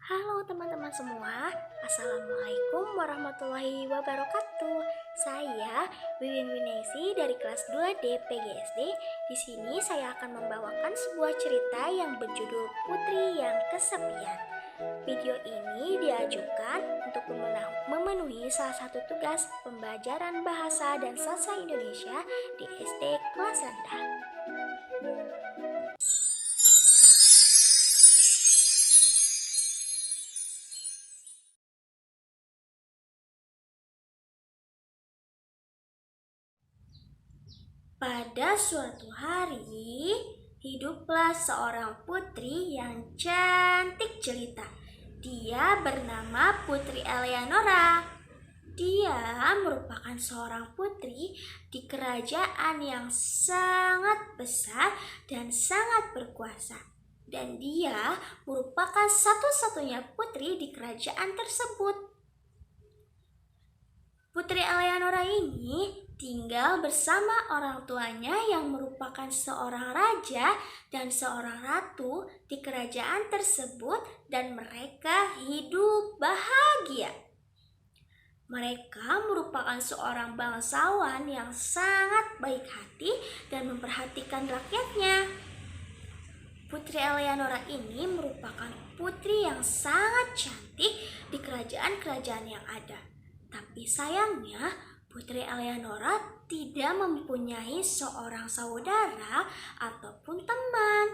Halo teman-teman semua, Assalamualaikum warahmatullahi wabarakatuh. Saya Wiwin Winesi dari kelas 2D PGSD. Di sini saya akan membawakan sebuah cerita yang berjudul Putri yang Kesepian. Video ini diajukan untuk memenuhi salah satu tugas pembelajaran bahasa dan sastra Indonesia di SD kelas rendah. Pada suatu hari, hiduplah seorang putri yang cantik jelita. Dia bernama Putri Eleanora. Dia merupakan seorang putri di kerajaan yang sangat besar dan sangat berkuasa. Dan dia merupakan satu-satunya putri di kerajaan tersebut. Putri Eleanora ini tinggal bersama orang tuanya yang merupakan seorang raja dan seorang ratu di kerajaan tersebut, dan mereka hidup bahagia. Mereka merupakan seorang bangsawan yang sangat baik hati dan memperhatikan rakyatnya. Putri Eleanora ini merupakan putri yang sangat cantik di kerajaan-kerajaan yang ada. Tapi sayangnya, Putri Eleanora tidak mempunyai seorang saudara ataupun teman.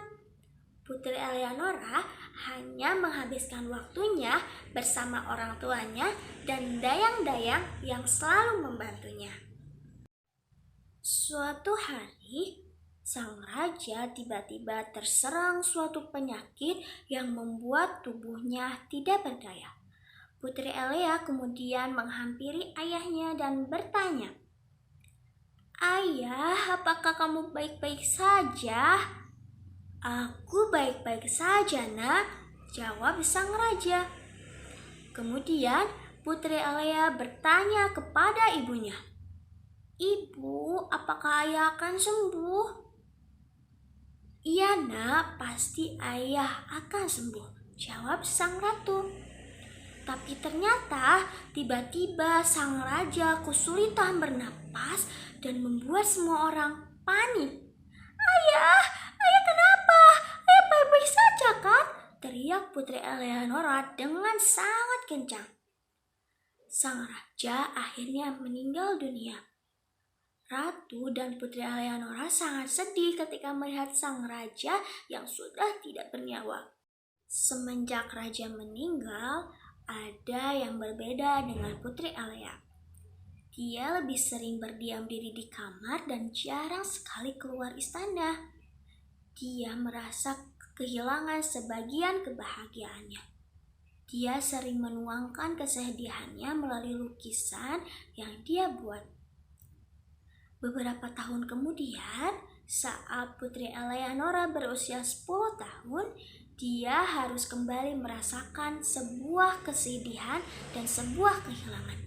Putri Eleanora hanya menghabiskan waktunya bersama orang tuanya dan dayang-dayang yang selalu membantunya. Suatu hari, sang raja tiba-tiba terserang suatu penyakit yang membuat tubuhnya tidak berdaya. Putri Elea kemudian menghampiri ayahnya dan bertanya, "Ayah, apakah kamu baik-baik saja?" "Aku baik-baik saja, nak," jawab sang raja. Kemudian Putri Elea bertanya kepada ibunya, "Ibu, apakah ayah akan sembuh?" "Iya, nak, pasti ayah akan sembuh," jawab sang ratu. Tapi ternyata tiba-tiba sang raja kesulitan bernapas dan membuat semua orang panik. "Ayah, ayah kenapa? Ayah baik-baik saja kan?" teriak Putri Eleanora dengan sangat kencang. Sang raja akhirnya meninggal dunia. Ratu dan Putri Eleanora sangat sedih ketika melihat sang raja yang sudah tidak bernyawa. Semenjak raja meninggal, ada yang berbeda dengan Putri Elea. Dia lebih sering berdiam diri di kamar dan jarang sekali keluar istana. Dia merasa kehilangan sebagian kebahagiaannya. Dia sering menuangkan kesedihannya melalui lukisan yang dia buat. Beberapa tahun kemudian, saat Putri Eleanora berusia 10 tahun, dia harus kembali merasakan sebuah kesedihan dan sebuah kehilangan.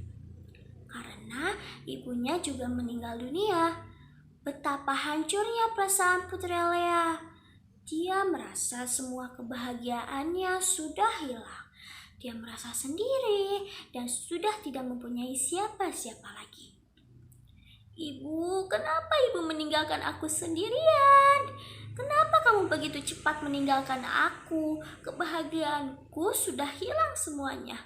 Karena ibunya juga meninggal dunia. Betapa hancurnya perasaan Putri Elea. Dia merasa semua kebahagiaannya sudah hilang. Dia merasa sendiri dan sudah tidak mempunyai siapa-siapa lagi. "Ibu, kenapa ibu meninggalkan aku sendirian? Kenapa kamu begitu cepat meninggalkan aku? Kebahagiaanku sudah hilang semuanya."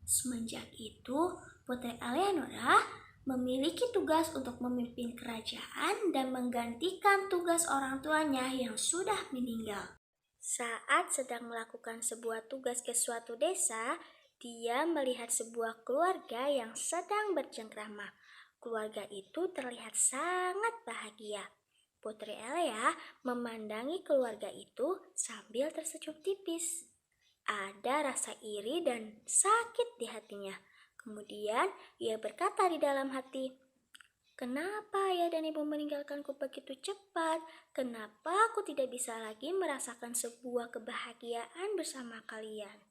Semenjak itu, Putri Eleanora memiliki tugas untuk memimpin kerajaan dan menggantikan tugas orang tuanya yang sudah meninggal. Saat sedang melakukan sebuah tugas ke suatu desa, dia melihat sebuah keluarga yang sedang bercengkrama. Keluarga itu terlihat sangat bahagia. Putri Elea memandangi keluarga itu sambil tersenyum tipis. Ada rasa iri dan sakit di hatinya. Kemudian ia berkata di dalam hati, "Kenapa ayah dan ibu meninggalkanku begitu cepat? Kenapa aku tidak bisa lagi merasakan sebuah kebahagiaan bersama kalian?"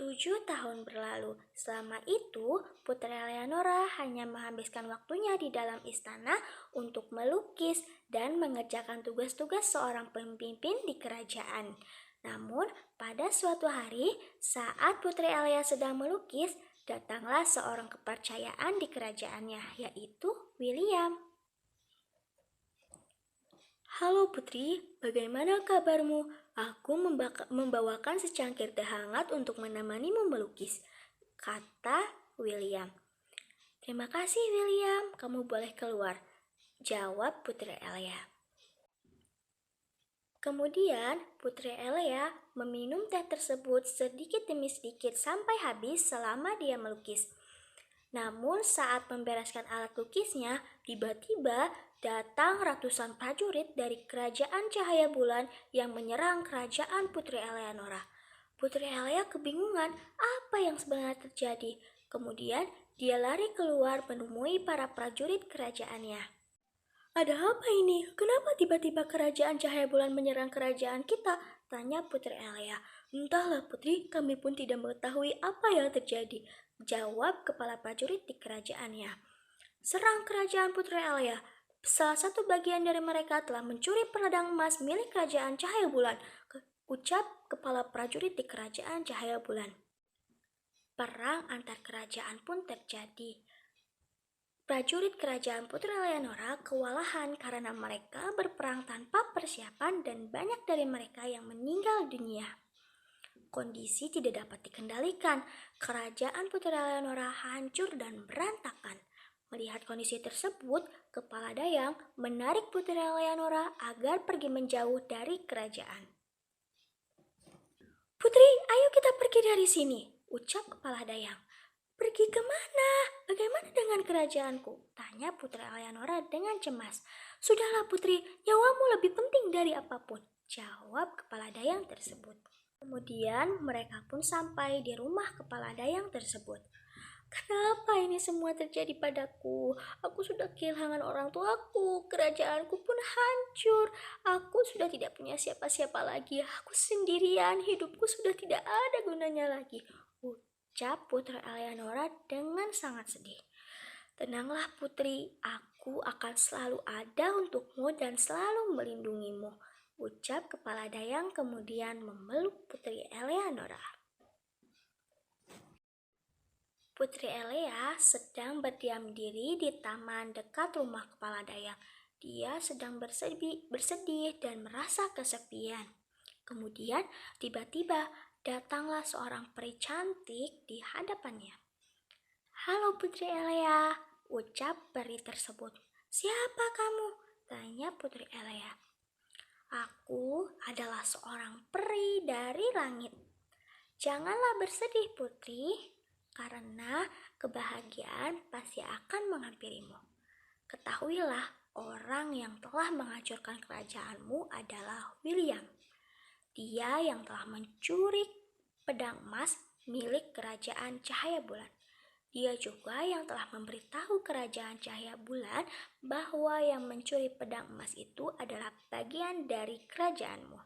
7 tahun berlalu. Selama itu, Putri Eleanora hanya menghabiskan waktunya di dalam istana untuk melukis dan mengerjakan tugas-tugas seorang pemimpin di kerajaan. Namun, pada suatu hari, saat Putri Elia sedang melukis, datanglah seorang kepercayaan di kerajaannya, yaitu William. Halo Putri, bagaimana kabarmu? Aku membawakan secangkir teh hangat untuk menemanimu melukis, kata William. Terima kasih William, kamu boleh keluar, jawab Putri Elia. Kemudian Putri Elia meminum teh tersebut sedikit demi sedikit sampai habis selama dia melukis. Namun saat membereskan alat lukisnya, tiba-tiba datang ratusan prajurit dari kerajaan cahaya bulan yang menyerang kerajaan Putri Eleanora. Putri Elia kebingungan apa yang sebenarnya terjadi. Kemudian dia lari keluar menemui para prajurit kerajaannya. Ada apa ini? Kenapa tiba-tiba kerajaan cahaya bulan menyerang kerajaan kita? Tanya Putri Elia. Entahlah Putri, kami pun tidak mengetahui apa yang terjadi, jawab kepala prajurit di kerajaannya. Serang kerajaan Putri Elia. Salah satu bagian dari mereka telah mencuri peledang emas milik kerajaan cahaya bulan, ucap kepala prajurit di kerajaan cahaya bulan. Perang antar kerajaan pun terjadi. Prajurit kerajaan Putri Eleanora kewalahan karena mereka berperang tanpa persiapan dan banyak dari mereka yang meninggal dunia. Kondisi tidak dapat dikendalikan. Kerajaan Putri Eleanora hancur dan berantakan. Melihat kondisi tersebut, Kepala Dayang menarik Putri Eleanora agar pergi menjauh dari kerajaan. Putri, ayo kita pergi dari sini, ucap Kepala Dayang. Pergi kemana? Bagaimana dengan kerajaanku? Tanya Putri Eleanora dengan cemas. Sudahlah Putri, nyawamu lebih penting dari apapun, jawab Kepala Dayang tersebut. Kemudian mereka pun sampai di rumah Kepala Dayang tersebut. Kenapa ini semua terjadi padaku? Aku sudah kehilangan orang tuaku, kerajaanku pun hancur. Aku sudah tidak punya siapa-siapa lagi. Aku sendirian, hidupku sudah tidak ada gunanya lagi, ucap Putri Eleanora dengan sangat sedih. Tenanglah Putri, aku akan selalu ada untukmu dan selalu melindungimu, ucap Kepala Dayang kemudian memeluk Putri Eleanora. Putri Elia sedang berdiam diri di taman dekat rumah Kepala Dayang. Dia sedang bersedih dan merasa kesepian. Kemudian tiba-tiba datanglah seorang peri cantik di hadapannya. Halo Putri Elia, ucap peri tersebut. Siapa kamu? Tanya Putri Elia. Aku adalah seorang peri dari langit. Janganlah bersedih Putri, karena kebahagiaan pasti akan menghampirimu. Ketahuilah, orang yang telah menghancurkan kerajaanmu adalah William. Dia yang telah mencuri pedang emas milik kerajaan cahaya bulan. Dia juga yang telah memberitahu kerajaan cahaya bulan bahwa yang mencuri pedang emas itu adalah bagian dari kerajaanmu.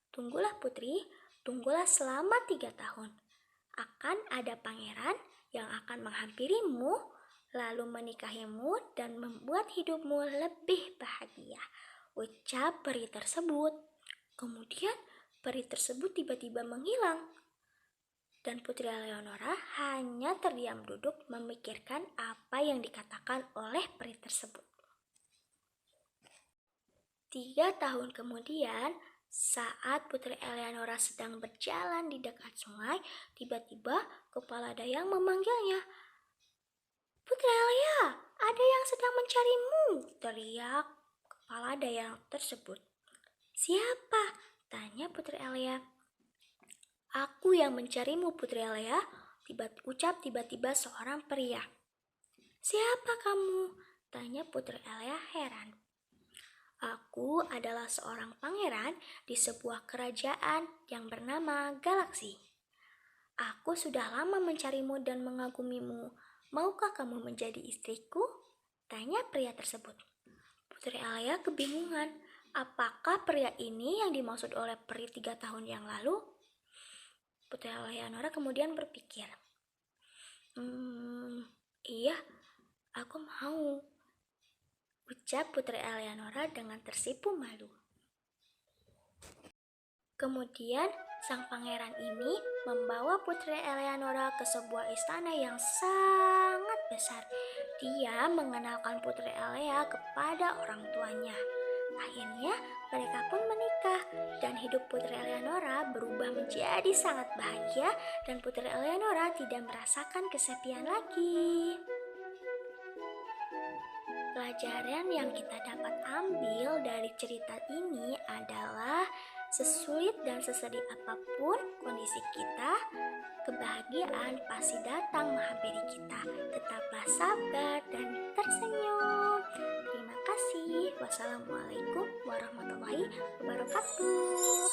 Tunggulah Putri, tunggulah selama 3 tahun. Akan ada pangeran yang akan menghampirimu, lalu menikahimu dan membuat hidupmu lebih bahagia, ucap peri tersebut. Kemudian peri tersebut tiba-tiba menghilang. Dan Putri Eleanora hanya terdiam duduk memikirkan apa yang dikatakan oleh peri tersebut. 3 tahun kemudian, saat Putri Eleanora sedang berjalan di dekat sungai, tiba-tiba Kepala Dayang memanggilnya. Putri Elia, ada yang sedang mencarimu, teriak Kepala Dayang tersebut. Siapa? Tanya Putri Elia. Aku yang mencarimu Putri Elia, ucap tiba-tiba seorang pria. Siapa kamu? Tanya Putri Elia heran. Aku adalah seorang pangeran di sebuah kerajaan yang bernama Galaksi. Aku sudah lama mencarimu dan mengagumimu. Maukah kamu menjadi istriku? Tanya pria tersebut. Putri Elia kebingungan. Apakah pria ini yang dimaksud oleh peri 3 tahun yang lalu? Putri Eleanora kemudian berpikir. Iya, aku mau, ucap Putri Eleanora dengan tersipu malu. Kemudian, sang pangeran ini membawa Putri Eleanora ke sebuah istana yang sangat besar. Dia mengenalkan Putri Elea kepada orang tuanya. Akhirnya, mereka pun menikah dan hidup Putri Eleanora berubah menjadi sangat bahagia dan Putri Eleanora tidak merasakan kesepian lagi. Pelajaran yang kita dapat ambil dari cerita ini adalah sesulit dan sesedih apapun kondisi kita, kebahagiaan pasti datang menghampiri kita. Tetaplah sabar dan tersenyum. Terima kasih. Wassalamualaikum warahmatullahi wabarakatuh.